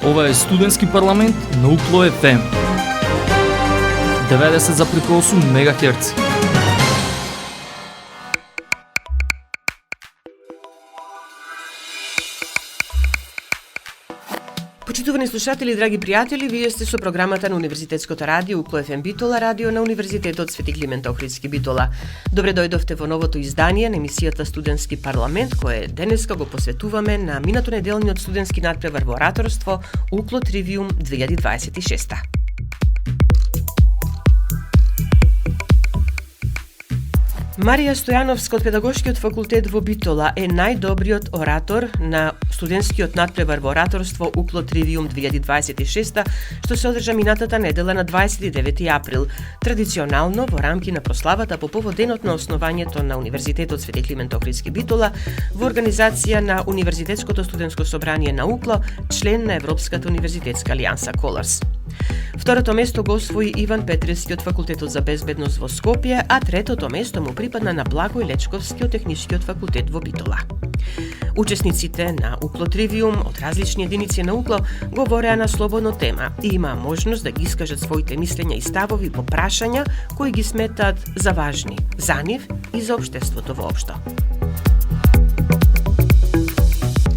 Ова е студентски парламент на UKLO FM 90,8 МГц. Почитувани слушатели, драги пријатели, вие сте со програмата на Универзитетското радио UKLO FM Битола, радио на Универзитетот Свети Климент Охридски Битола. Добре дојдовте во новото издание на емисијата Студентски парламент, кое денеска го посветуваме на минато неделниот студентски надпревар во ораторство UKLO Trivium 2026. Марија Стојановска од Педагошкиот факултет во Битола е најдобриот оратор на студентскиот надпревар во ораторство UKLO Trivium 2026, што се одржа минатата недела на 29 април, традиционално во рамки на прославата по повод денот на основањето на Универзитетот Свети Климент Охридски Битола во организација на Универзитетското студентско собрание на UKLO, член на Европската универзитетска алијанса Колорс. Второто место го освои Иван Петревски од Факултетот за безбедност во Скопје, а третото место му припадна на Благој Лечковски од Техничкиот факултет во Битола. Учесниците на UKLO Trivium од различни единици на UKLO говореа на слободно тема и имаа можност да ги искажат своите мислења и ставови по прашања кои ги сметаат за важни за нив и за општеството воопшто.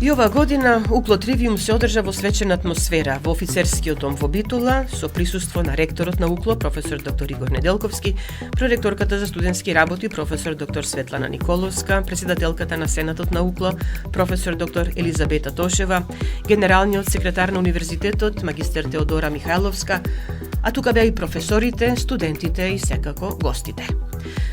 И оваа година UKLO Trivium се одржа во свечена атмосфера во офицерскиот дом во Битола со присуство на ректорот на UKLO, професор доктор Игор Неделковски, проректорката за студентски работи, професор доктор Светлана Николовска, председателката на Сенатот на UKLO, професор доктор Елизабета Тошева, генералниот секретар на универзитетот, магистер Теодора Михајловска, а тука беа и професорите, студентите и секако гостите.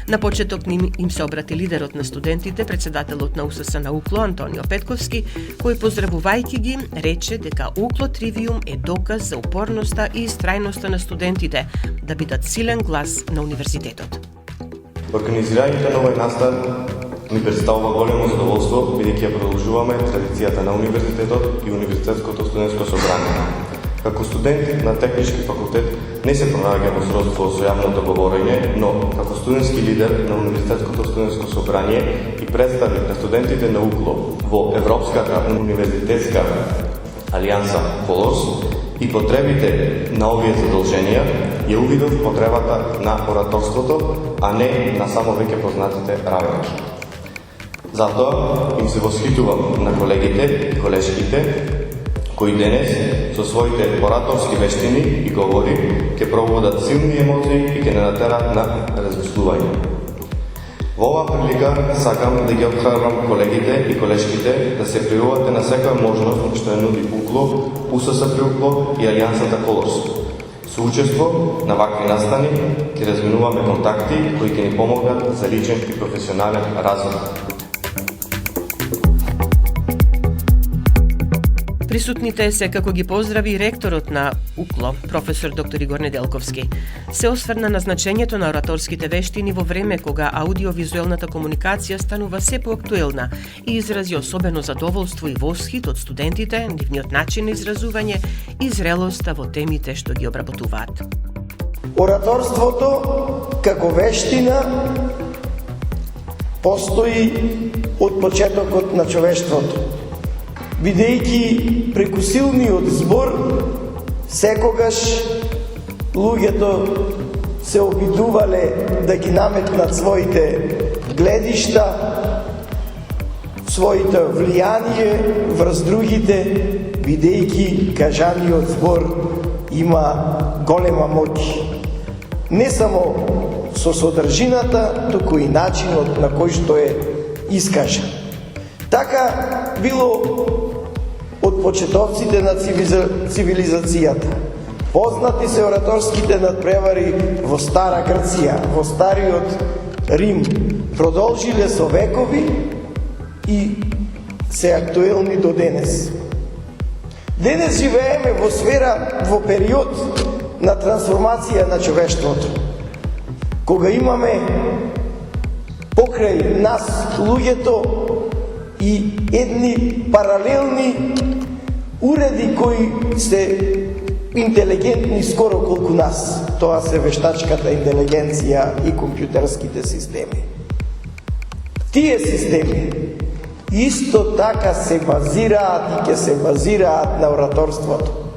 На почеток им се обрати лидерот на студентите, председателот на УСС на UKLO, Антонио Петковски, кој поздравувајќи ги, рече дека UKLO Trivium е доказ за упорноста и истрајноста на студентите да бидат силен глас на универзитетот. Организирањето на овој настан ни представува големо задоволство, бидејќи ја продолжуваме традицијата на универзитетот и Универзитетското студентско собрание. Како студент на Технички факултет не се пронаѓам во сродство со јавното говорење, но како студентски лидер на Универзитетското студентско собрание и представник на студентите на UKLO во Европската универзитетска алијанса Колорс и потребите на овие задолженија, ја увидов потребата на ораторството, а не на само веќе познатите равенки. Затоа им се восхитувам на колегите и колешките кои денес со своите ораторски вештини и говори ќе пробудат силни емоции и ќе не натерат на размислување. Во оваа прилика сакам да ги опхрабрам колегите и колешките да се пријавите на секоја можност што ја нуди UKLO, УСС при UKLO и Алијансата Колорс. Со учество на вакви настани ќе разменуваме контакти кои ќе ни помогнат за личен и професионален развој. Присутните секако ги поздрави ректорот на UKLO, професор доктор Игор Неделковски. Се осврна на значењето на ораторските вештини во време кога аудиовизуелната комуникација станува се поактуелна и изрази особено задоволство и восхит од студентите, нивниот начин на изразување и зрелоста во темите што ги обработуваат. Ораторството како вештина постои од почетокот на човештвото. Бидејќи преку силниот збор, секогаш луѓето се обидувале да ги наметнат своите гледишта, своите влијание врз другите, бидејќи кажаниот збор има голема моќ. Не само со содржината, туку и начинот на кој што е искажан. Така било од почетовците на цивилизацијата. Познати се ораторските надпревари во Стара Грција, во Стариот Рим. Продолжиле со векови и се актуелни до денес. Денес живееме во сфера, во период на трансформација на човештвото. Кога имаме покрај нас луѓето и едни паралелни уреди кои се интелигентни скоро колку нас. Тоа се вештачката интелигенција и компјутерските системи. Тие системи исто така се базираат и ќе се базираат на ораторството.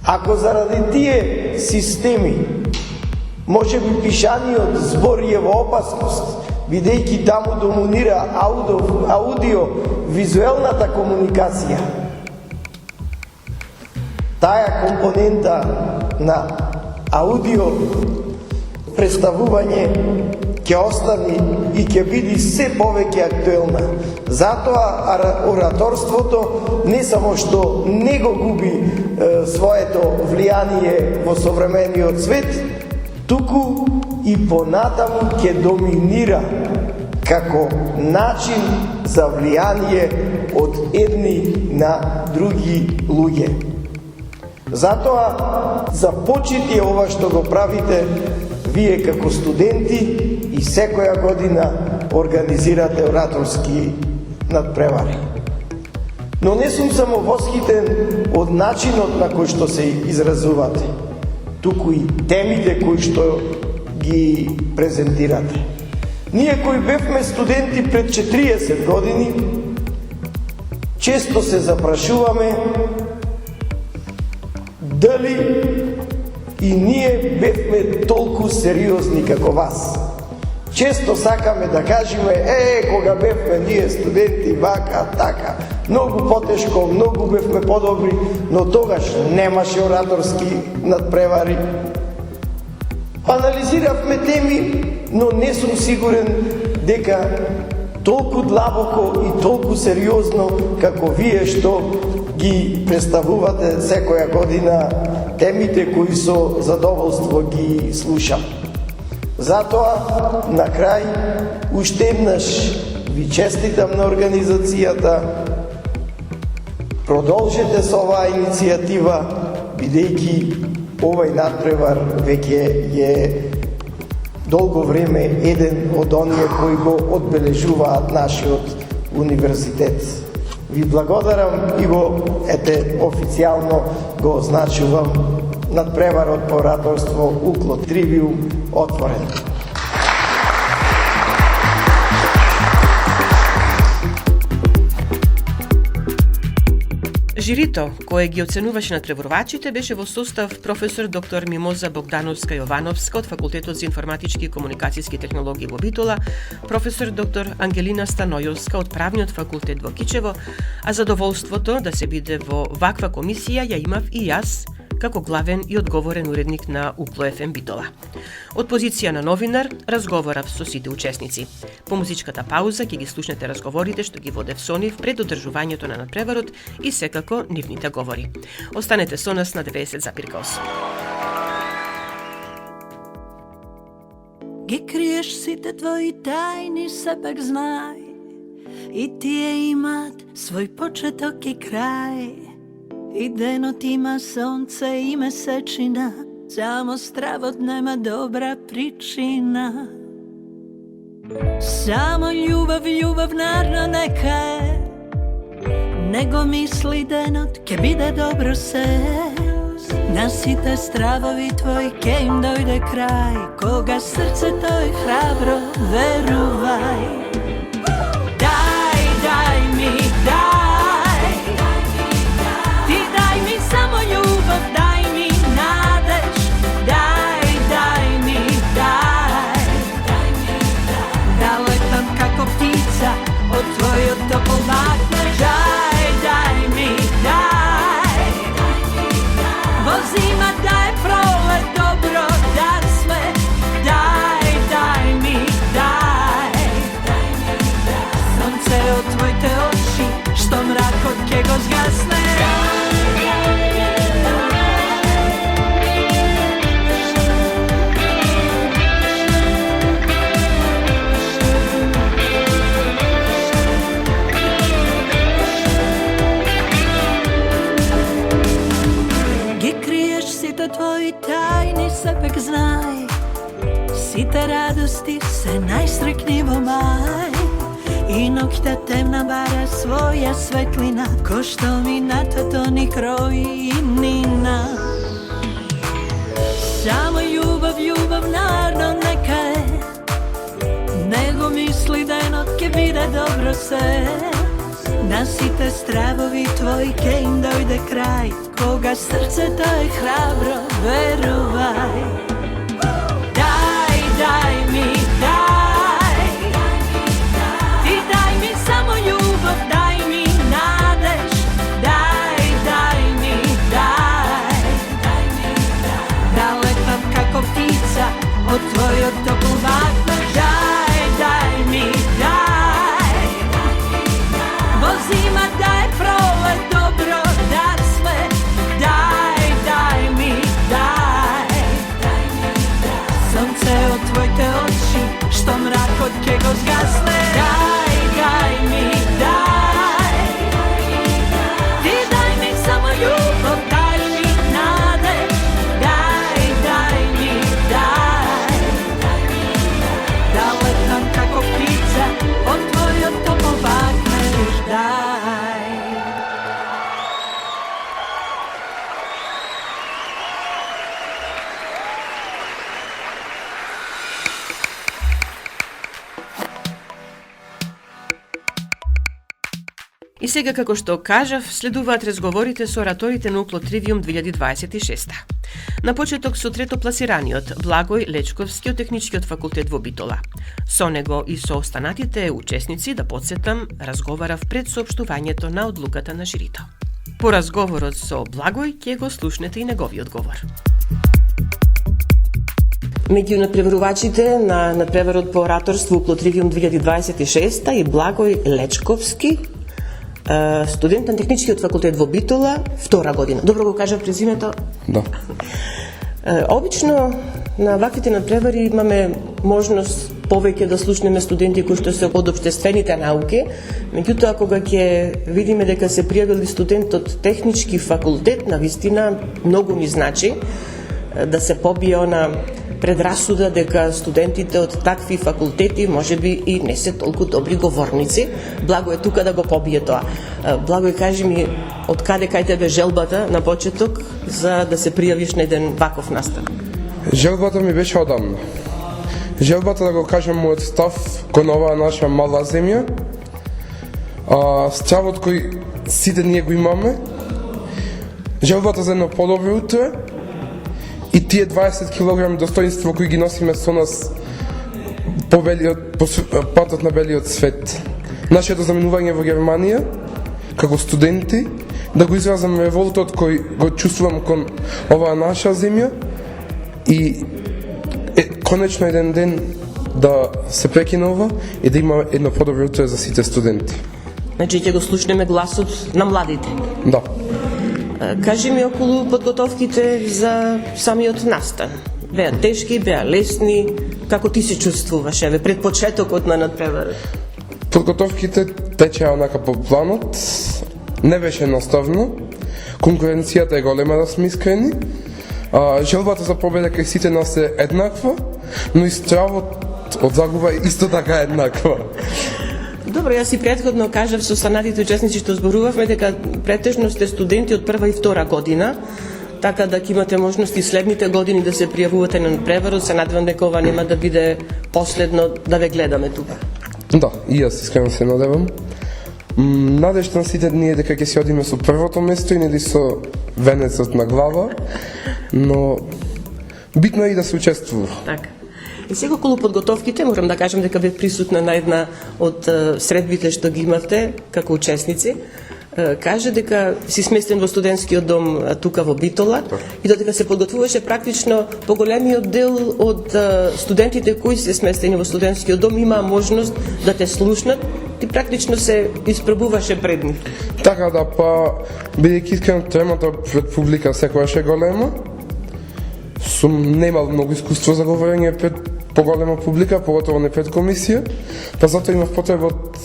Ако заради тие системи, може би пишаниот збор е во опасност, бидејќи таму доминира аудио-визуелната комуникација, таа компонента на аудио представување ќе остане и ќе биде се повеќе актуелна. Затоа ораторството не само што не го губи своето влијание во современиот свет, туку и понатаму ќе доминира како начин за влијание од едни на други луѓе. Затоа започнете ова што го правите вие како студенти и секоја година организирате ораторски надпревари. Но не сум само восхитен од начинот на кој што се изразувате, туку и темите кои што ги презентирате. Ние кои бевме студенти пред 40 години, често се запрашуваме дали и ние бевме толку сериозни како вас. Често сакаме да кажеме, кога бевме ние студенти, вака, така, многу потешко, многу бевме подобри, но тогаш немаше ораторски надпревари. Анализиравме теми, но не сум сигурен дека толку длабоко и толку сериозно како вие што ги представувате секоја година темите кои со задоволство ги слушам. Затоа, на крај, уште еднаш ви честитам на организацијата. Продолжете со оваа иницијатива, бидејќи овај надпревар веќе е долго време еден од оние кои го одбележуваат нашиот универзитет. Ви благодарам и го официјално го означувам надпреварот по ораторство Укло Тривиум отворен. Жирито, кое ги оценуваше надпреварувачите, беше во состав професор доктор Мимоза Богдановска-Јовановска од Факултетот за информатички и комуникацијски технологии во Битола, професор доктор Ангелина Станојовска од Правниот факултет во Кичево, а задоволството да се биде во ваква комисија ја имав и јас, како главен и одговорен уредник на Укло ФМ Битола. Од позиција на новинар разговарав со сите учесници. По музичката пауза ќе ги слушнете разговорите што ги водев со нив пред одржувањето на надпреварот и секако нивните говори. Останете со нас на 90,8. Ги криеш сите твои тајни, сепак знај, и тие имат свој почеток и крај. И денот има сонце и месечина, само стравот нема добра причина. Само љубав нарно нека е, него мисли денот ке биде добро се. На сите стравови твои ке им дојде крај, кога срцето е храбро, верувај. Дај ми, само љубов, дај ми надеж, дај ми, да летам како птица од твојот топол махнеш, дај ми, во зима да е пролет, добро да сме, дај ми, сонце од твоите очи, што мракот ке го згасне. Твои тајни сепак знај, сите радости се најстрекни во мај, и ноќта темна бара своја светлина, ко што минатото ни крои и нина. Само љубав нарно нека е, него мисли денот ке биде добро се. На сите стравови твои ке им дојде крај, кога срцето е храбро, верувај. Дај ми, дај, ти дај ми само љубов, дај ми надеж, дај ми, дај, да летам како птица од твојот топол вакнеш, дај ми, дај, во зима да е пролет, добро да сме, дај ми, дај, сонце од твоите очи, што мракот ке го згасне, дај ми, дај, ти дај ми само љубов, дај ми надеж, дај ми, дај, да летам како птица од твојот топол вакнеш, дај. И сега, како што кажав, следуваат разговорите со ораторите на Уклотривиум 2026. На почеток со третопласираниот Благој Лечковски од Техничкиот факултет во Битола. Со него и со останатите учесници, да подсетам, разговарав пред соопштувањето на одлуката на жирито. По разговорот со Благој ќе го слушнете и неговиот говор. Меѓу надпреварувачите на надпреварот по ораторство Уклотривиум 2026 и Благој Лечковски, студент на Техничкиот факултет во Битола, втора година. Добро го кажав презимето? Да. Обично на ваквите надпревари имаме можност повеќе да слушнеме студенти кои што се од општествените науки, меѓутоа кога ќе видиме дека се пријавили студент од Технички факултет, навистина многу ни значи да се побие она предрасуда дека студентите од такви факултети можеби и не се толку добри говорници. Благо е тука да го побие тоа. Благо кажи ми, од каде кај тебе желбата на почеток за да се пријавиш на еден ваков настан? Желбата ми беше одамна. Желбата да го кажем мојот став кон оваа наша мала земја, стравот кој сите ние го имаме, желбата за едно подобро утре, и тие 20 кг достоинство кои ги носиме со нас по патот на белиот свет. Нашето заминување во Германија, како студенти, да го изразам револтот кој го чувствувам кон оваа наша земја и конечно еден ден да се прекине ова и да има едно подобро утре за сите студенти. Значи ќе го слушнеме гласот на младите. Да. Кажи ми околу подготовките за самиот настан. Беа тешки, беа лесни, како ти се чувствуваш еве пред почетокот на надпреварот? Подготовките течеа онака по планот, не беше едноставно. Конкуренцијата е голема, да сме искрени. Желбата за победа кај сите нас е еднаква, но и стравот од загуба е исто така еднаква. Добро, јас и претходно кажав со останатите учесници што зборувавме дека претежно сте студенти од прва и втора година, така да ќе имате можност и следните години да се пријавувате на надпреварот. Се надевам дека ова нема да биде последно да ве гледаме тука. Да, и јас искрено се надевам. Надежда на сите ние дека ќе се одиме со првото место и нели со венецот на глава, но битно е и да се учествува. Така. И сега околу подготовките, морам да кажам дека бев присутна на една од средбите што ги имавте како учесници. Каже дека си сместен во студентскиот дом тука во Битола и додека се подготвуваше практично поголемиот дел од студентите кои се сместени во студентскиот дом имаа можност да те слушнат, ти практично се испробуваше пред нив. Така да, бидејќи искрено темата пред публика секогаш е голема, сум немал многу искуство за говорење пред поголема публика, поготово не пред комисија, затоа имав потреба од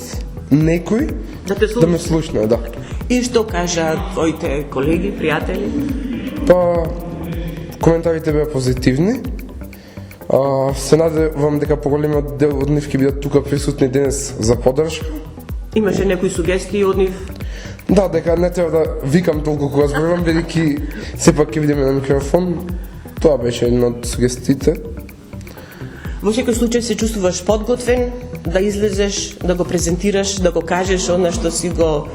некој да ме слушне, да. И што кажа твоите колеги, пријатели? Коментарите беа позитивни. Се надевам дека поголемиот дел од нив ќе бидат тука присутни денес за поддршка. Имаше некои сугестии од нив? Да, дека не треба да викам толку кога зборувам, бидејќи сепак ќе видиме на микрофон. Тоа беше една од сугестиите. Во секој случај се чувствуваш подготвен да излезеш, да го презентираш, да го кажеш она што си го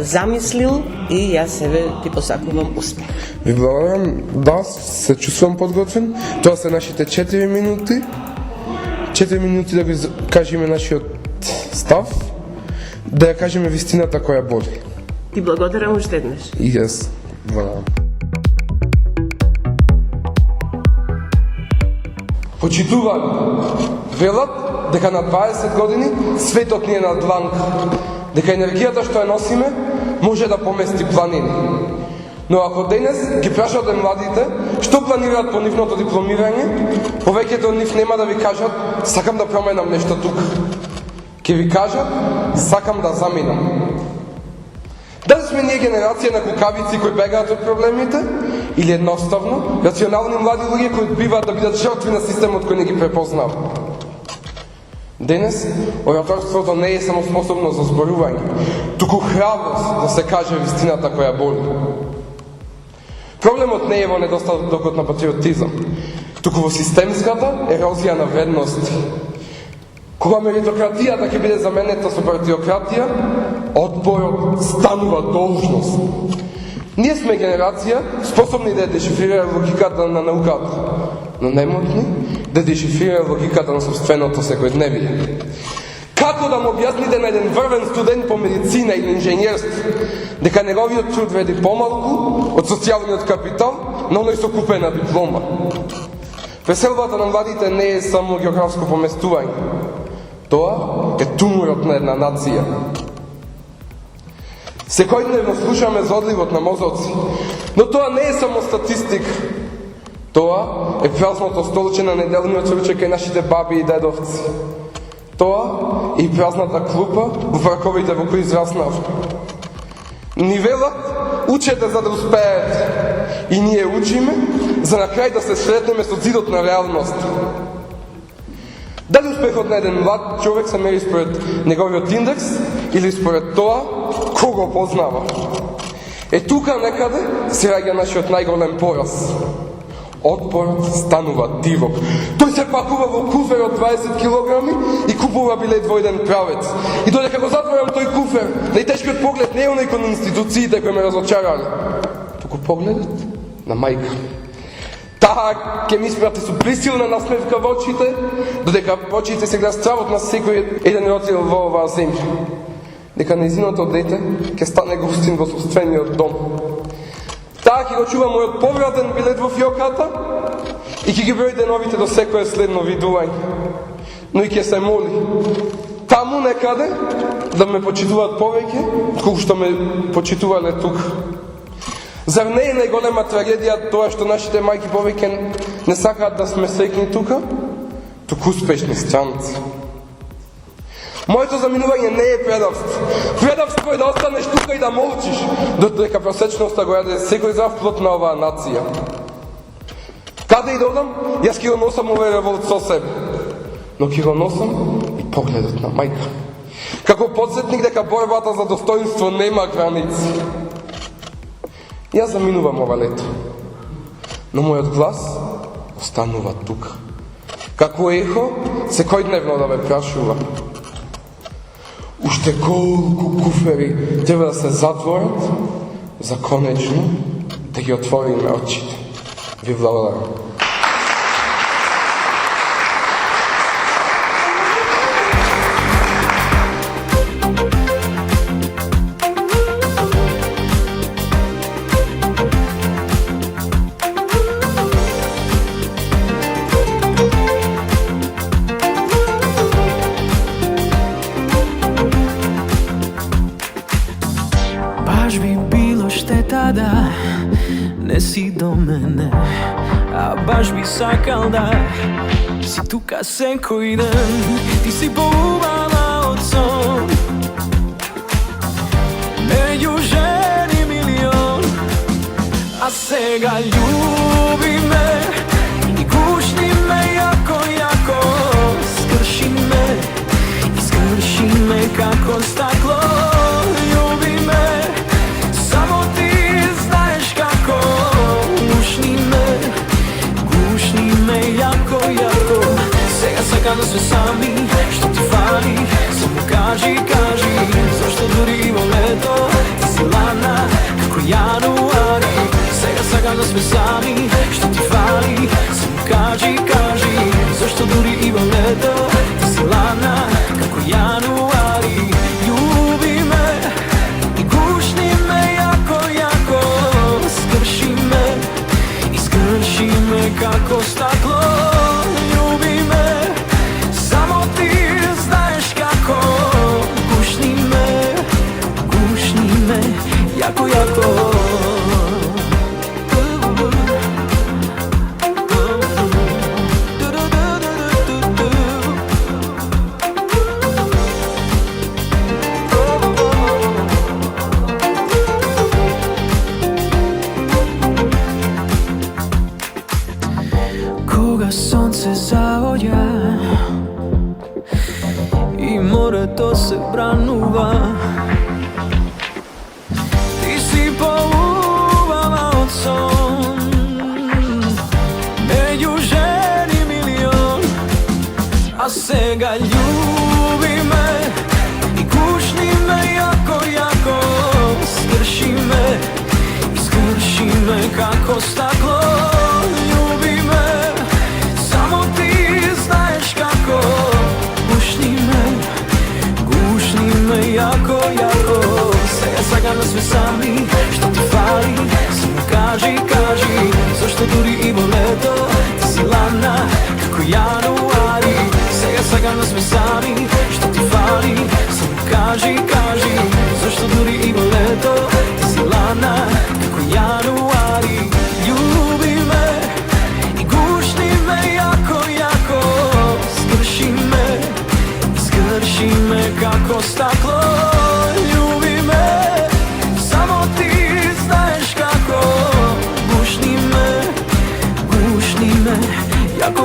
замислил и јас себе ти посакувам успех. Ви благодарам, да, се чувствувам подготвен. Тоа се нашите 4 минути. 4 минути да ви кажеме нашиот став, да ја кажеме вистината која боли. Ти благодарам уште еднаш. И јас благодарам. Почитувани, велат дека на 20 години светот ни е на дланка, дека енергијата што ја носиме може да помести планини. Но ако денес ги прашате младите што планираат по нивното дипломирање, повеќето од нив нема да ви кажат сакам да променам нешто тука. Ќе ви кажат сакам да заминам. Дали сме ние генерација на кукавици кои бегаат од проблемите или едноставно рационални млади луѓе кои биваат да бидат жртви на системот кој не ги препознава? Денес ораторството не е само способно за зборување, туку храброст да се каже вистината која боли. Проблемот не е во недостатокот на патриотизам, туку во системската ерозија на вредности. Кога меритократијата ќе биде заменета со партиократија, одборот станува должност. Ние сме генерација способни да ја дешифрира логиката на науката, но немотни да дешифрира логиката на собственото секојдневие. Како да му објасните на еден врвен студент по медицина или инженерство дека неговиот труд вреди помалку од социјалниот капитал на оној со купена диплома? Преселбата на младите не е само географско поместување. Тоа е туморот на една нација. Секојдневно слушаме за одливот на мозоци, но тоа не е само статистика. Тоа е празното столче на неделниот ручек кај нашите баби и дедовци. Тоа е и празната клупа во парковите во кои израснав. Ни велат, учете за да успеете. И ние учиме, за на крај да се сретнеме со зидот на реалност. Дали успехот на еден млад човек се мери според неговиот индекс или според тоа кого познава? Е тука некаде се раѓа нашиот најголем пораз. Отпорот станува дивок. Тој се пакува во куфер од 20 килограми и купува билет во еден правец. И додека го затворам тој куфер, најтешкиот поглед не е оној кон институциите кои ме разочарали, туку погледот на мајка. Таа ќе ми испрати со присилна насмевка во очите, додека во очите се гледа стравот на секој еден родител во оваа земја. Дека нејзиното дете ќе стане гостин во собствениот дом. Таа ќе го чува мојот повратен билет во фиоката и ќе ги брои деновите до секое следно видување. Но и ќе се моли таму некаде да ме почитуваат повеќе, колку што ме почитувале тука. Зар не е најголема трагедија тоа што нашите мајки повеќе не сакаат да сме среќни тука, туку успешни странци? Моето заминување не е предавство. Предавство е да останеш тука и да молчиш, додека просечноста го јаде секој здрав плод на оваа нација. Каде и да одам, јас ќе го носам овој револт со себе, но ќе го носам и погледот на мајка. Како подсетник дека борбата за достоинство нема граници. Јас заминувам ова лето, но мојот глас останува тука. Како ехо, секојдневно да ме прашува. Уште колку куфери треба да се затворат за конечно да ги отвориме очите. Ви благодарам. Не си до мене, а баш би сакал да си тука секој ден. Ти си поубава од сон меѓу жени милион, а сега љуби ме и гушни ме јако, јако. Скрши ме како стакло. Љуби ме, само ти знаеш како. Гушни ме јако, јако. лето, ти си ладна како јануари. Сега да сме сами, што ти фали? Само кажи, зашто дури и во лето, ти си ладна како јануари. Љуби ме и гушни ме јако, скрши ме како стакло. Љуби ме, само ти знаеш како. Гушни ме јако. Кога сонце заоѓа и морето се бранува, ти си поубава од сон меѓу жени милион. А сега љуби ме и гушни ме јако, скрши ме како стакло. Љуби ме, само ти знаеш како. Гушни ме јако. Сега да сме сами, што ти фали? Само кажи, зашто дури и во лето, ти си ладна како јануари. Сега да сме сами, што ти фали? Само кажи, зашто дури и во лето, ти си ладна како јануари. Љуби ме и гушни ме јако, скрши ме како стакло. Љуби ме, само ти знаеш како. Гушни ме јако.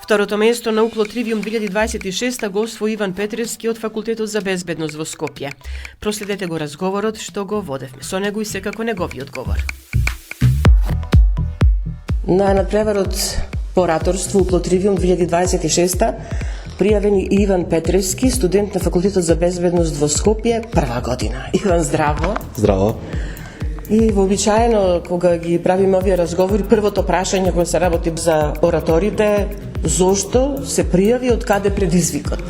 Второто место на Укло Тривиум 2026 го освои Иван Петревски од Факултетот за безбедност во Скопје. Проследете го разговорот што го водевме со него и секако неговиот говор. На надпреварот по ораторство Укло Тривиум 2026 пријавени Иван Петревски, студент на Факултетот за безбедност во Скопје, прва година. Иван, здраво. Здраво. И вообичаено, кога ги правиме овие разговори, првото прашање кога се работи за ораторите, зошто се пријави, од каде предизвикот?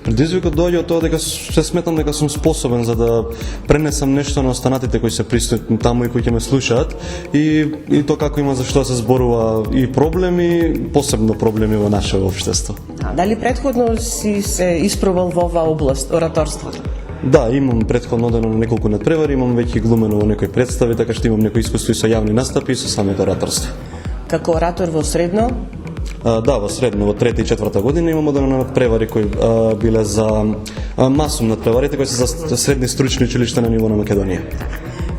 Предизвикот доаѓа од тоа дека се сметам дека сум способен за да пренесам нешто на останатите кои се присутни таму и кои ќе ме слушаат и тоа како има за што се зборува и проблеми, посебно проблеми во нашето општество. Дали претходно си се испробал во оваа област, ораторството? Да, имам претходно одено на неколку надпревари, имам веќе глумено во некои представи, така што имам некои искуство и со јавни настапи и со самото ораторство. Како оратор во средно? Да, во средно, во трета и четврта година имам одено на надпревари кои биле за масум надпреварите кои се за средни стручни училишта на ниво на Македонија.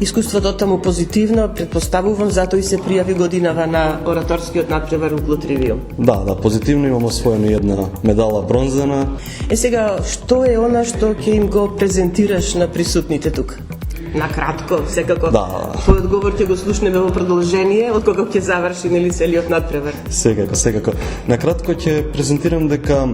Искуството таму позитивно, предпоставувам, затоа и се пријави годинава на ораторскиот надпревар Укло Тривиум. Да, позитивно имам освоена една медала бронзена. Сега, што е она што ќе им го презентираш на присутните тука? На кратко, секако. Да. Твојот одговор ќе го слушнеме во продолжение, од кога ќе заврши нели целиот надпревар. Секако. На кратко ќе презентирам дека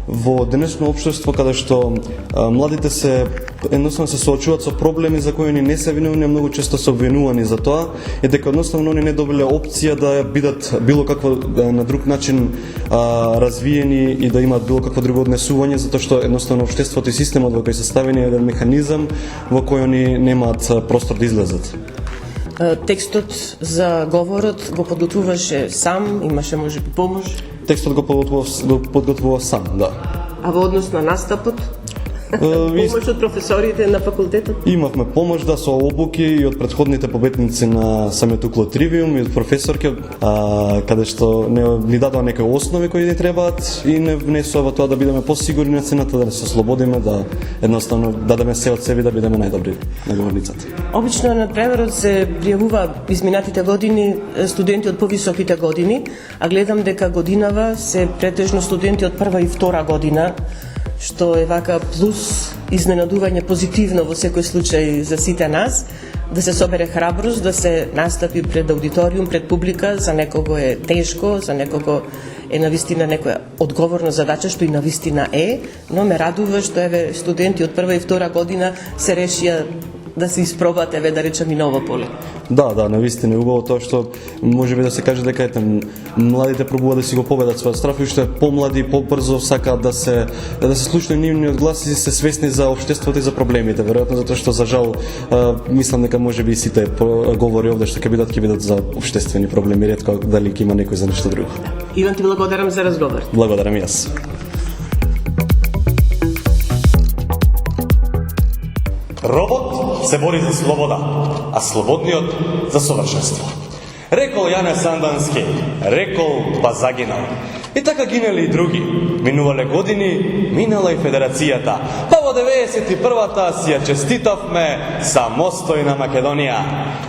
во денешно општество каде што младите се едноставно се соочуваат со проблеми за кои они не се виновни, многу често се обвинувани за тоа, и дека едноставно они не добиле опција да бидат било какво на друг начин развиени и да имаат било какво друго однесување, затоа што едноставно општеството и системот во кој се ставени е еден механизам во кој они немаат простор да излезат. Текстот за говорот го подготвуваше сам, имаше можеби помош? Текстот го подготвува сам, да. А во однос на настапот? Помош од професорите на факултетот? Имавме помош да со обуки и од претходните победници на самиот Укло Тривиум и од професорке, каде што ни дадоа некои основи кои ни требаат и не внесува тоа да бидеме посигурни на сцената, да не се ослободиме, да едноставно дадеме се од себе да бидеме најдобри на говорницата. Обично на надпреварот се пријавува изминатите години студенти од повисоките години, а гледам дека годинава се претежно студенти од прва и втора година, што е вака плюс изненадување позитивно во секој случај за сите нас, да се собере храброст, да се настапи пред аудиториум, пред публика, за некого е тешко, за некого е навистина некоја одговорна задача, што и навистина е, но ме радува што еве студенти од прва и втора година се решија да се испробат, еве да речам и ново поле. Да, навистина е убаво тоа што можеби да се каже дека младите пробуваат да си го победат својот страф и што помлади побрзо сакаат да се слушне нивниот глас и се свесни за општеството и за проблемите, веројатно затоа што за жал мислам дека можеби и сите говори овде што ќе бидат за општествени проблеми, ретко дали ќе има некој за нешто друго. Иван, ти благодарам за разговор. Благодарам и јас. Робот се бори за слобода, а слободниот за совршенство. Рекол Јане Сандански, рекол па загинал. И така гинели и други. Минувале години, минала и Федерацијата. Па во 91-та си ја честитавме самостојна Македонија.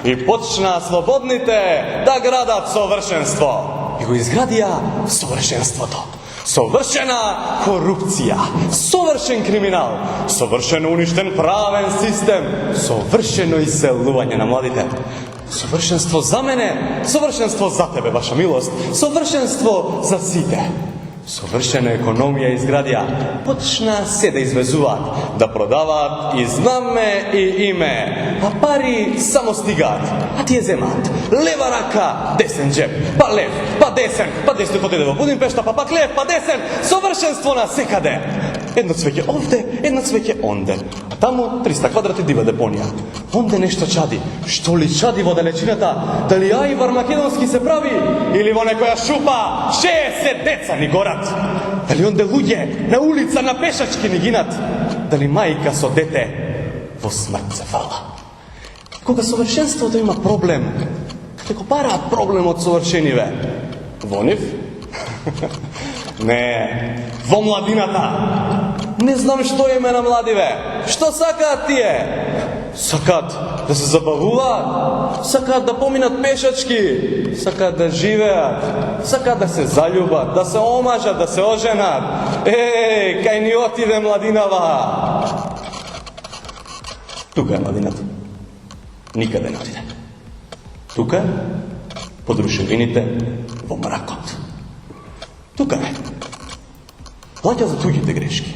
И почна слободните да градат совршенство. И го изградија совршенството. Совршена корупција, совршен криминал, совршено уништен правен систем, совршено иселување на младите. Совршенство за мене, совршенство за тебе, ваша милост, совршенство за сите. Совршена економија изградија, почна се да извезуваат, да продаваат и знаме и име, а пари само стигаат, а тие земаат. Лева рака, десен джеб, па лев, па десен, па десно поде во Будимпешта, па пак лев, па десен, совршенство на секаде. Едно цвеќе овде, едно цвеќе онде, а таму 300 квадрати дива депонија. Онде нешто чади. Што ли чади во далечината? Дали ајвар македонски се прави? Или во некоја шупа 60 деца ни горат? Дали онде луѓе на улица на пешачки ни гинат? Дали мајка со дете во смрт се фала? Кога совршенството има проблем, каде го бараат проблемот совршениве? Во нив? Не, во младината. Не знам што име на младиве. Што сакаат тие? Сакаат да се забавуваат, сакаат да поминат пешачки, сакаат да живеат, сакаат да се заљубат, да се омажат, да се оженат. Кај ни отиде младинава. Тука е младината. Никаде не отиде. Тука, под рушевините, во мракот. Тука е. Плаќа за туѓите грешки.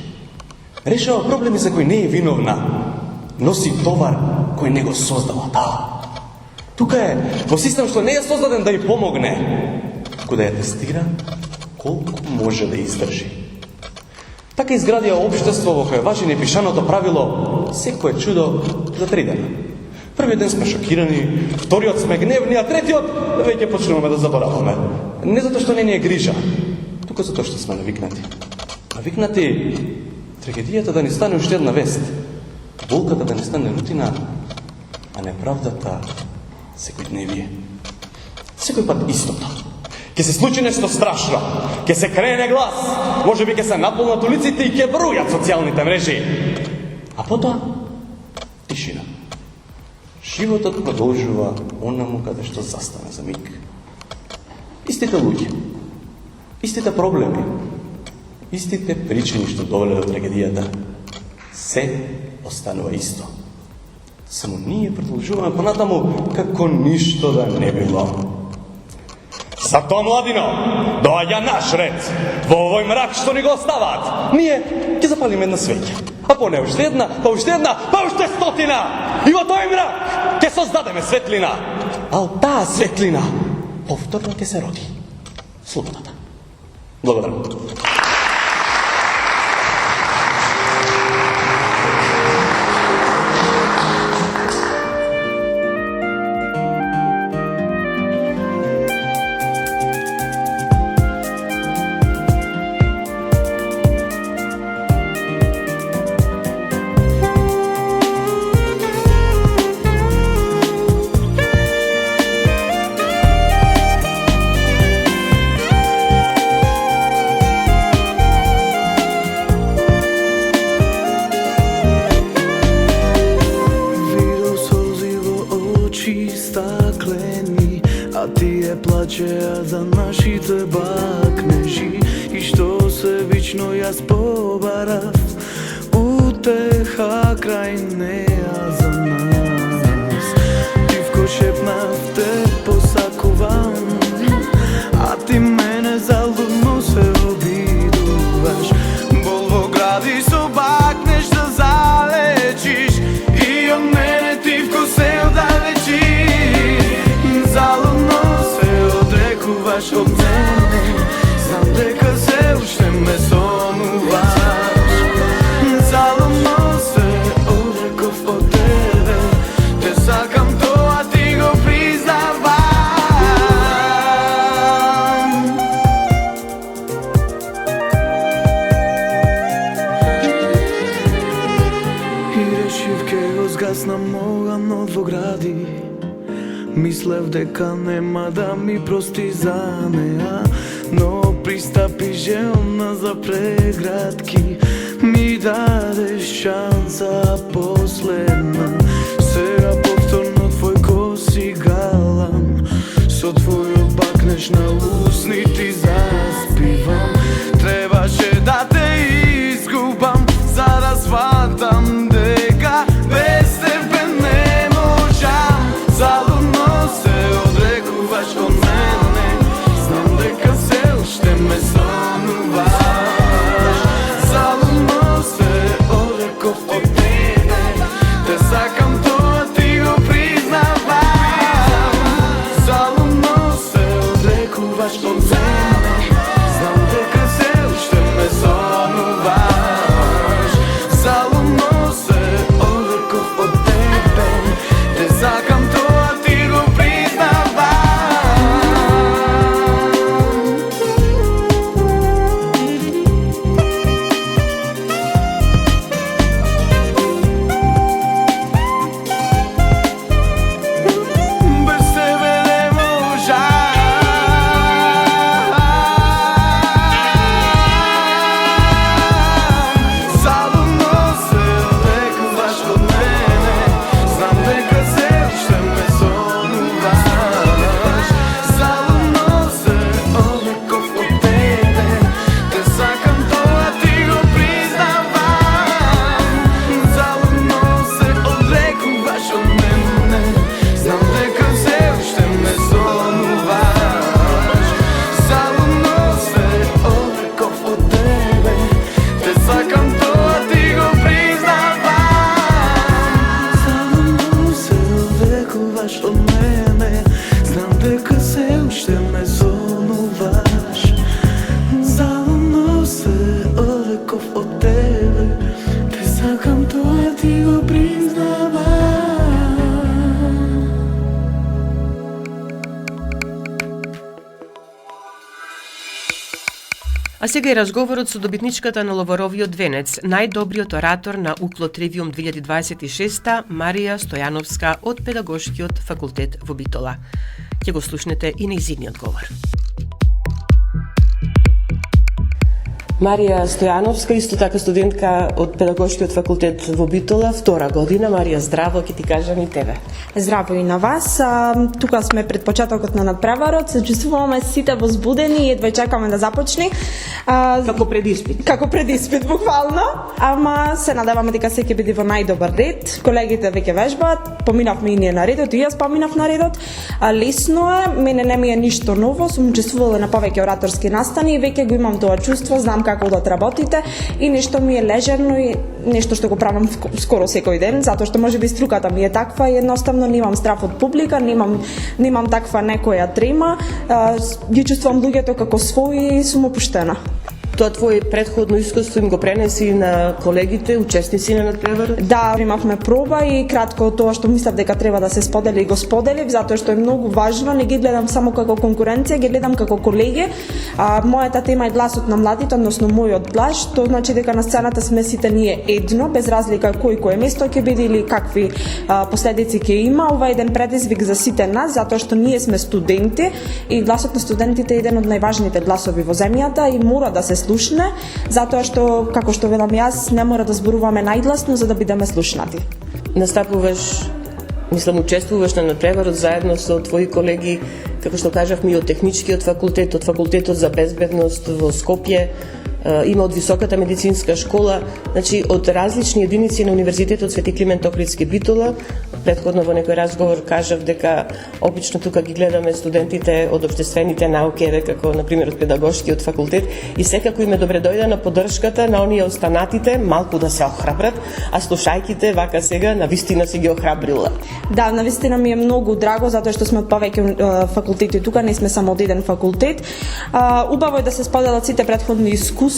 Решава проблеми за кои не е виновна. Носи товар кој не го создала таа. Тука е во систем што не е создаден да ја помогне, туку да ја тестира колку може да издржи. Така изградија општество во кое важи непишаното правило секое чудо за 3 дена. Првиот ден сме шокирани, вториот сме гневни, а третиот веќе почнуваме да забораваме. Не затоа што не ни е грижа, туку затоа што сме навикнати. Навикнати трагедијата да ни стане уште една вест, болката да не стане рутина, а неправдата секојдневие. Секој пат истото. Ке се случи нешто страшно, ке се крене глас, можеби ке се наполнат улиците и ке бројат социјалните мрежи. А потоа тишина. Животот продолжува онаму каде што застане за миг. Истите луѓе, истите проблеми, истите причини што довеле до трагедијата, се останува исто. Само ние продолжуваме понатаму како ништо да не било. Затоа, младино, доаѓа наш ред. Во овој мрак што ни го оставаат, ние ќе запалиме една свеќа. А по не уште една, па уште една, па уште 100. И во тој мрак ќе создадеме светлина. А од таа светлина повторно ќе се роди слободата. Благодарам. лично јас побарав утеха крај неа за нас. Тивко шепнав те посакувам, а ти мене залудно се обидуваш. Бол во гради со бакнеш да залечиш и од мене тивко се оддалечиш. Залудно се одрекуваш од мене, знам дека се уште ме сонуваш. Залудно се одреков од тебе, те сакам тоа ти го признавам. И решив ке го згаснам огнот во гради. Мислев дека нема да ми прости за неа, но пристапи желна за преградки. Ми дадеш шанса последна, сега повторно твој коси галам. Со твојот бакнеш на усните заспивам. Требаше да те изгубам, за да сватам дека без тебе не можам. Залудно се одрекуваш од мене, знам дека се уште ме сонуваш. Залудно се одреков од тебе, те сакам тоа ти го признавам. Залудно се одрекуваш од мене, знам дека се уште ме сонуваш. Залудно се одреков од тебе, те сакам тоа ти го признавам. Без тебе не можам. Залудно се одрекуваш од мене, знам дека се уште ме сонуваш. Залудно се одреков од тебе, те сакам тоа ти го признавам. Залудно се одрекуваш од мене, знам дека се уште ме сонуваш. Залудно се одреков од тебе, те сакам тоа ти го признавам. Залудно се одрекуваш од мене, знам дека се уште ме сонуваш. Залудно се одреков од тебе, те сакам тоа ти го признавам. А сега и разговорот со добитничката на Ловаровиот венец, најдобриот оратор на Укло Тривиум 2026, Марија Стојановска од Педагошкиот факултет во Битола. Ќе го слушнете и нејзиниот говор. Марија Стојановска, исто така студентка од Педагошкиот факултет во Битола, втора година. Марија, здраво, ќе ти кажам и тебе. Здраво и на вас. Тука сме пред почетокот на надпреварот, се чувствуваме сите возбудени и едва чекаме да започне. Како пред испит. Како пред испит, буквално. Ама се надеваме дека се ќе биде во најдобар ред. Колегите веќе вежбаат, поминавме и ние на редот, и јас поминав на редот. Лесно е, мене не ми е ништо ново, сум учествувала на повеќе ораторски настани и веќе го имам тоа чувство, знам како да отработите и нешто ми е лежерно и нешто што го правам скоро секој ден, затоа што можеби струката ми е таква и едноставно немам страф од публика, немам таква некоја трема, ги чувствувам луѓето како своји и сум опуштена. Тоа твое претходно искуство им го пренеси на колегите, учесници на надпреварот? Да, имавме проба и кратко тоа што мислев дека треба да се сподели и го споделив, затоа што е многу важно, не ги гледам само како конкуренција, ги гледам како колеги. Мојата тема е гласот на младите, односно мојот глас, што значи дека на сцената сме сите ние едно, без разлика кое место ќе биде или какви последици ќе има. Ова е еден предизвик за сите нас, затоа што ние сме студенти и гласот на студентите е еден од најважните гласови во земјата и мора да се слушне, затоа што, како што велам јас, не мора да зборуваме најгласно за да бидеме слушнати. Настапуваш, учествуваш на надпреварот заедно со твои колеги, како што кажавме, и од техничкиот факултет, од факултетот за безбедност во Скопје, има од високата медицинска школа, значи од различни единици на Универзитетот Свети Климент Охридски Битола. Предходно во некој разговор кажав дека обично тука ги гледаме студентите од општествените науки, како на пример од педагошкиот факултет, и секако им е добре дојдена поддршката на оние останатите малку да се охрабрат, а слушајките вака сега навистина се ги охрабрила. Да, навистина ми е многу драго затоа што сме од повеќе факултети тука, не сме само од еден факултет. Убаво е да се споделат сите претходни искуства,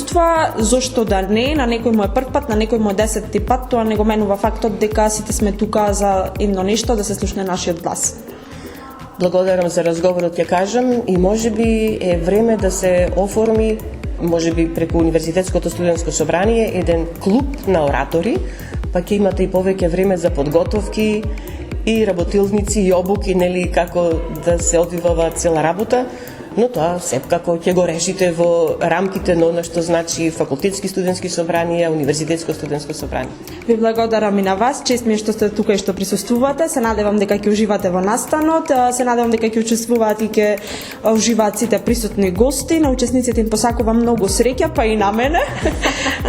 зошто да не, на некој му е прв пат, на некој му е 10-ти пат, тоа не го менува фактот дека сите сме тука за едно нешто, да се слушне нашиот глас. Благодарам за разговорот, ќе кажам, и можеби е време да се оформи, можеби преку Универзитетското студентско собрание, еден клуб на оратори, па ќе имате и повеќе време за подготовки и работилници и обуки, нели, како да се одвива цела работа, но тоа секако ќе го решите во рамките на она што значи факултетски студентски собранија, универзитетско студентско собрание. Ви благодарам и на вас, чест ми е што сте тука и што присуствувате. Се надевам дека ќе уживате во настанот, се надевам дека ќе учествуваат и ќе уживаат сите присутни гости. На учесниците им посакувам многу среќа, па и на мене.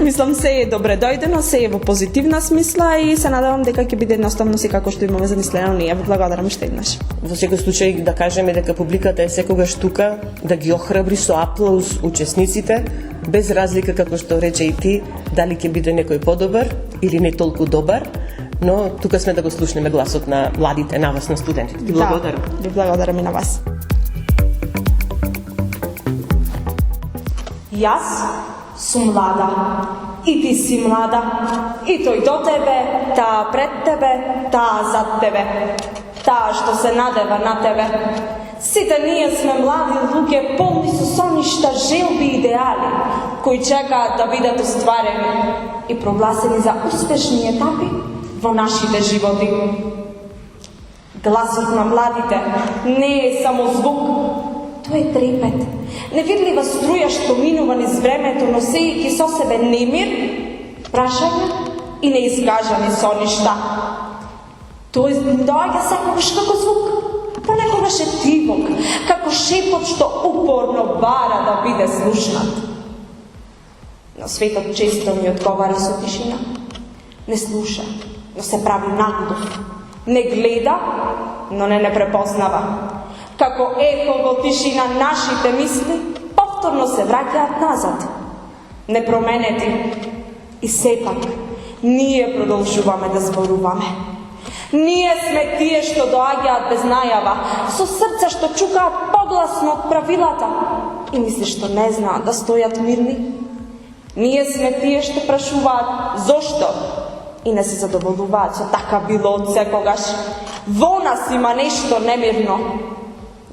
Мислам се е добре дојдено, се е во позитивна смисла и се надевам дека ќе биде едноставно се како што имаме замислено ние. Ви благодарам уште еднаш. Во секој случај да кажеме дека публиката е секогаш тука да ги охрабри со аплауз учесниците, без разлика, како што рече и ти, дали ќе биде некој подобар или не толку добар, но тука сме да го слушнеме гласот на младите, на вас, на студентите. Ви благодарам. Да, ви благодарам и на вас. Јас сум млада, и ти си млада, и тој до тебе, таа пред тебе, таа зад тебе, таа што се надева на тебе. Сите ние сме млади луѓе полни со соништа, желби и идеали, кои чекаат да бидат остварени и прогласени за успешни етапи во нашите животи. Гласот на младите не е само звук, тоа е трепет, невидлива струја што минува низ времето, носејќи со себе немир, прашања и неискажани соништа. Тој доаѓа секогаш како звук, понекогаш е тивок, како шепот што упорно бара да биде слушнат. Но светот често ни одговара со тишина. Не слуша, но се прави нагодов. Не гледа, но не препознава. Како ехо во тишина нашите мисли повторно се враќаат назад, непроменети. И сепак, ние продолжуваме да зборуваме. Ние сме тие што доаѓаат без најава, со срца што чукаат погласно од правилата и мисли што не знаат да стојат мирни. Ние сме тие што прашуваат зошто и не се задоволуваат со така било од секогаш. Во нас има нешто немирно,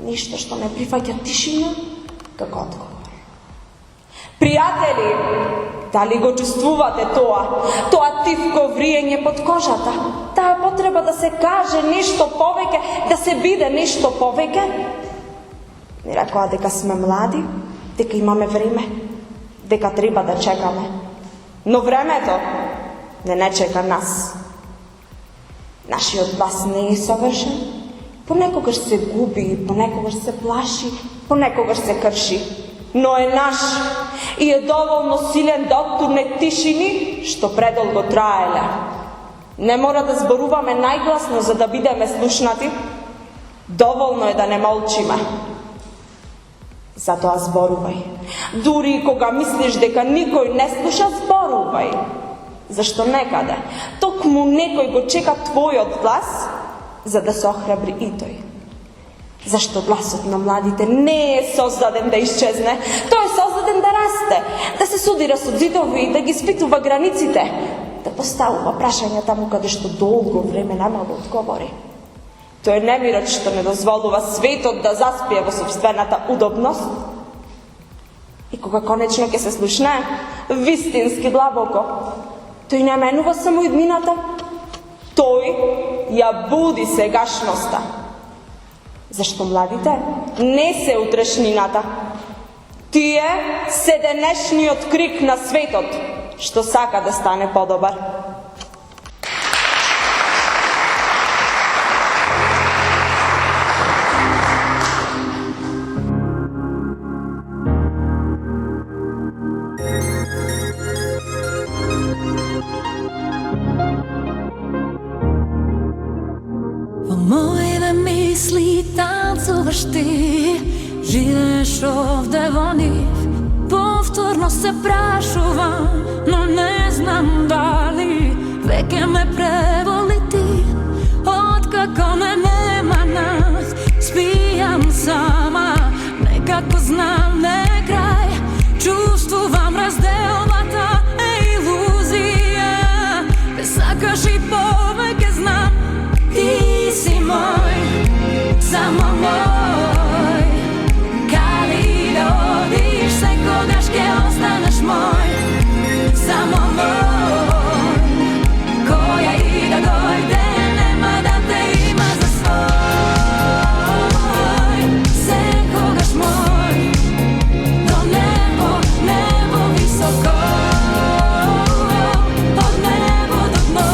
нешто што не прифаќа тишина како одговор. Пријатели, дали го чувствувате тоа тивко вриење под кожата, таа потреба да се каже нешто повеќе, да се биде нешто повеќе? Ни рекоа дека сме млади, дека имаме време, дека треба да чекаме. Но времето не чека нас. Нашиот глас не е совршен, понекогаш се губи, понекогаш се плаши, понекогаш се крши. Но е наш и е доволно силен да оттурне тишини што предолго траеле. Не мора да зборуваме најгласно за да бидеме слушнати, доволно е да не молчиме. Затоа зборувај. Дури кога мислиш дека никој не слуша, зборувај. Зашто некаде токму некој го чека твојот глас за да се охрабри и тој. Зашто гласот на младите не е создаден да исчезне, тој е создаден да расте, да се судира со зидови, да ги испитува границите, да поставува прашања таму каде што долго време немало одговори. Тој е немирот што не дозволува светот да заспие во сопствената удобност. И кога конечно ќе се слушне, вистински длабоко, тој не менува само иднината, тој ја буди сегашноста. Зашто младите не се утрешнината. Тие се денешниот крик на светот, што сака да стане подобар. Во моите мисли танцуваш ти, живееш овде во нив. Повторно се прашувам, но не знам дали веќе ме преволи ти. Откако ме нема нас, спијам сама, некако знам не крај. Чувствувам разделбата е илузија, те сакаш и повеќе знам. Ти си мој, само мој. Каде и да одиш, секогаш ќе останеш мој. Само мој. Која и да дојде, нема да те има за свој. Секогаш мој. До небо, небо високо. Од небо до дно.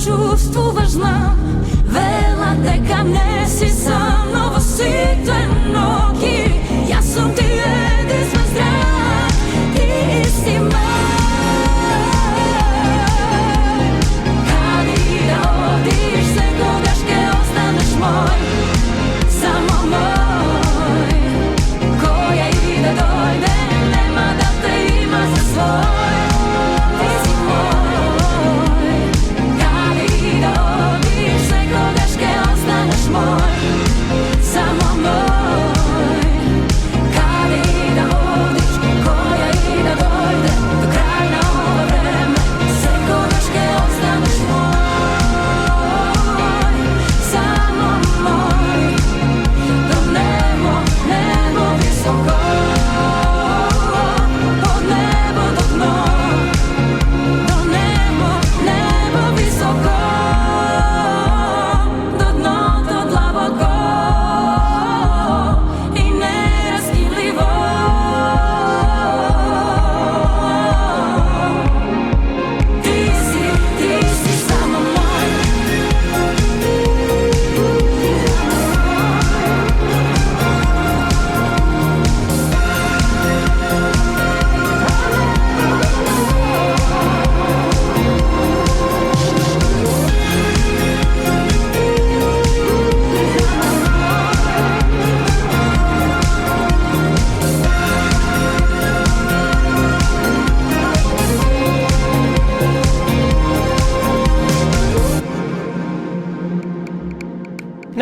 Чувствуваш, знам, вела дека не си сам, но во сите ноги јас сум ти единствен здрав. Ти си мој. Каде и да одиш, секогаш ќе останеш мој. Само мој. Која и да дојде, нема да те има за свој. Само мој. Каде и да одиш, која и да дојде, до крај на ова време, секогаш ќе останеш мој. Само мој. До небо, небо високо. Од небо до дно. До небо, небо високо.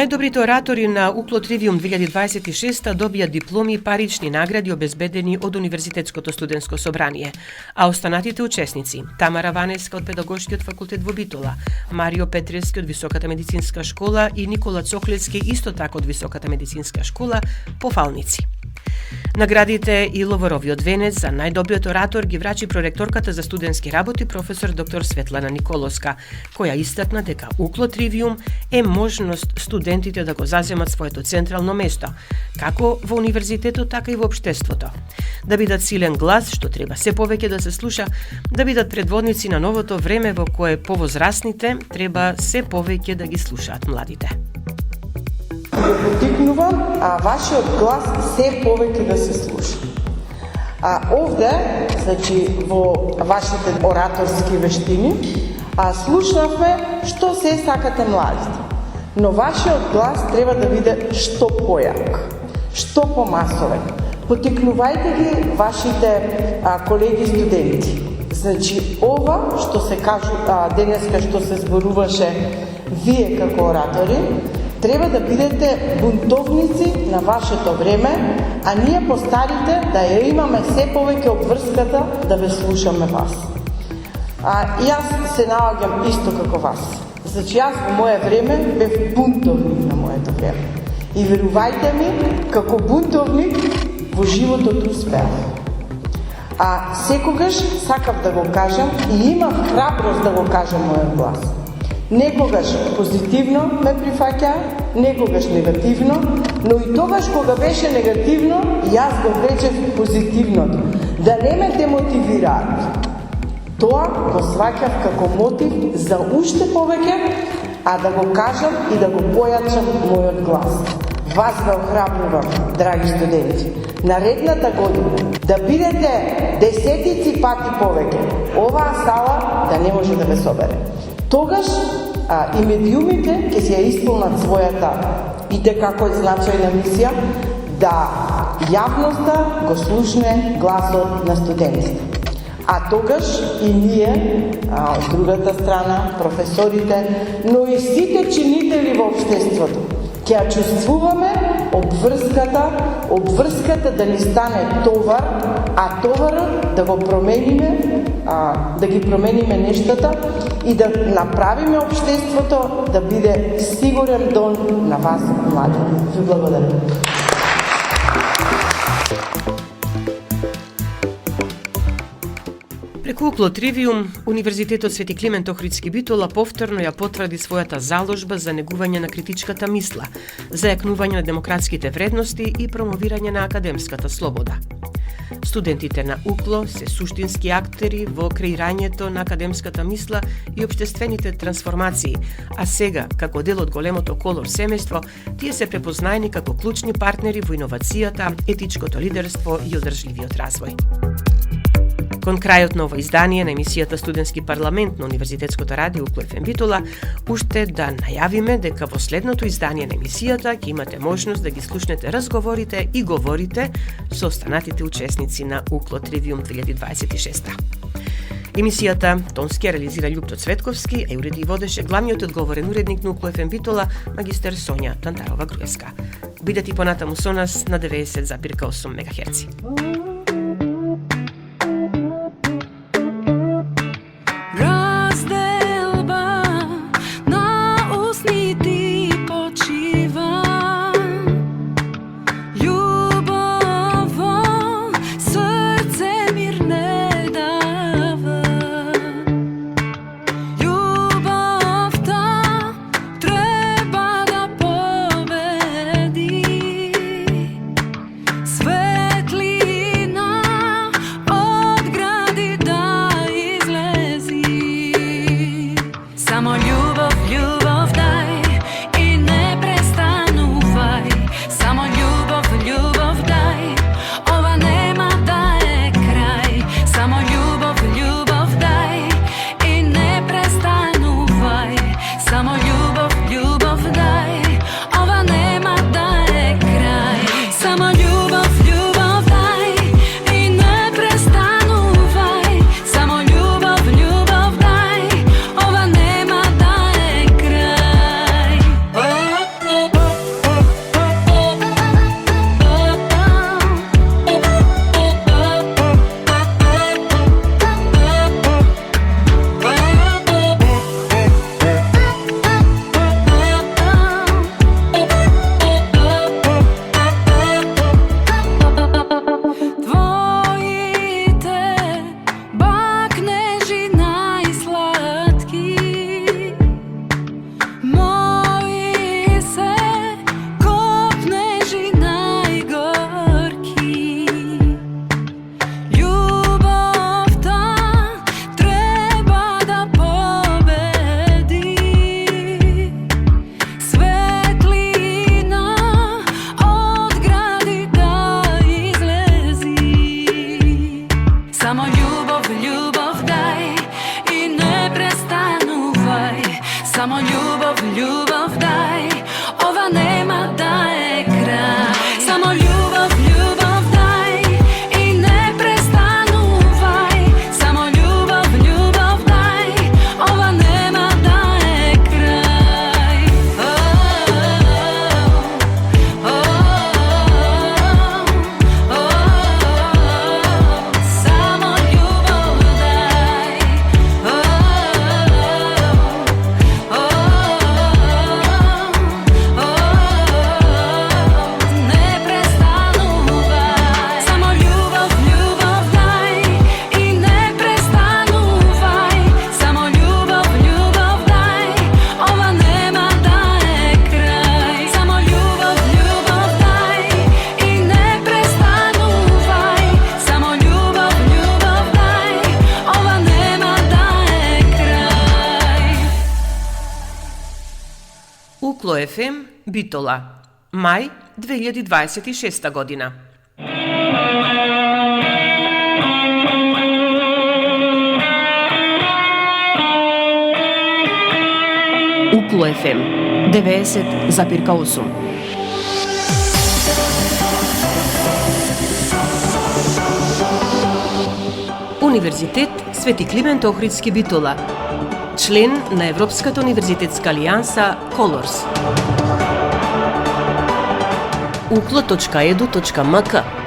Најдобрите оратори на Укло Тривиум 2026 добија дипломи и парични награди обезбедени од Универзитетското студентско собрание, а останатите учесници Тамара Ванеска од Педагошкиот факултет во Битола, Марио Петрески од Високата медицинска школа и Никола Цохлецки исто така од Високата медицинска школа, пофалници. Наградите и ловоровиот венец за најдобриот оратор ги врачи проректорката за студентски работи професор доктор Светлана Николовска, која истакна дека Укло Тривиум е можност студентите да го заземат своето централно место, како во универзитетот, така и во општеството. Да бидат силен глас, што треба се повеќе да се слуша, да бидат предводници на новото време во кое повозрасните треба се повеќе да ги слушаат младите. Потикнувам, вашиот глас се повеќе да се слуша. Овде, значи, во вашите ораторски вештини, слушнавме што се сакате младите. Но вашиот глас треба да биде што појак, што помасовен. Потикнувајте ги вашите колеги студенти. Значи, ова што се кажу денеска што се зборуваше вие како оратори, треба да бидете бунтовници на вашето време, а ние постарите да ја имаме се повеќе обврската да ве слушаме вас. И јас се наоѓам исто како вас. Значи, јас во мое време бев бунтовник на моето време. И верувајте ми, како бунтовник во животот успеав. Секогаш сакав да го кажам и имав храброст да го кажам мојот глас. Некогаш позитивно ме прифаќа, некогаш негативно, но и тогаш кога беше негативно, јас го влечев позитивното. Да не ме демотивираат. Тоа го сваќав како мотив за уште повеќе, а да го кажам и да го појачам мојот глас. Вас ве охрабрувам, драги студенти, наредната година да бидете десетици пати повеќе. Оваа сала да не може да ве собере. Тогаш и медиумите ќе се ја исполнат својата и како значајна мисија да јавноста го слушне гласот на студентите. А тогаш и ние, од другата страна, професорите, но и сите чинители во општеството, ќе ја чувствуваме обврската да ни стане товар, а товарот да го промениме, да ги промениме нештата и да направиме општеството да биде сигурен дом на вас, млади. Ви благодарам. Преку Укло Тривиум, Универзитетот Свети Климент Охридски Битола повторно ја потврди својата заложба за негување на критичката мисла, зајакнување на демократските вредности и промовирање на академската слобода. Студентите на Укло се суштински актери во креирањето на академската мисла и општествените трансформации, а сега, како дел од големото колор семејство, тие се препознаени како клучни партнери во иновацијата, етичкото лидерство и одржливиот развој. Кон крајот на ова издание на емисијата Студентски парламент на Универзитетското радио Укло ФМ Битола, уште да најавиме дека во следното издание на емисијата ќе имате можност да ги слушнете разговорите и говорите со останатите учесници на Укло Тривиум 2026. Емисијата тонски ја реализира Љупто Цветковски, а уреди и водеше главниот одговорен уредник на Укло ФМ Битола, магистер Сонја Тантарова-Груевска. Бидете понатаму со нас на 90,8 МГц. Светлина Укло ФМ, Битола, мај 2026 година. Укло ФМ 90,8. Универзитет Свети Климент Охридски Битола, член на Европската универзитетска алијанса Колорс. uklo.edu.mk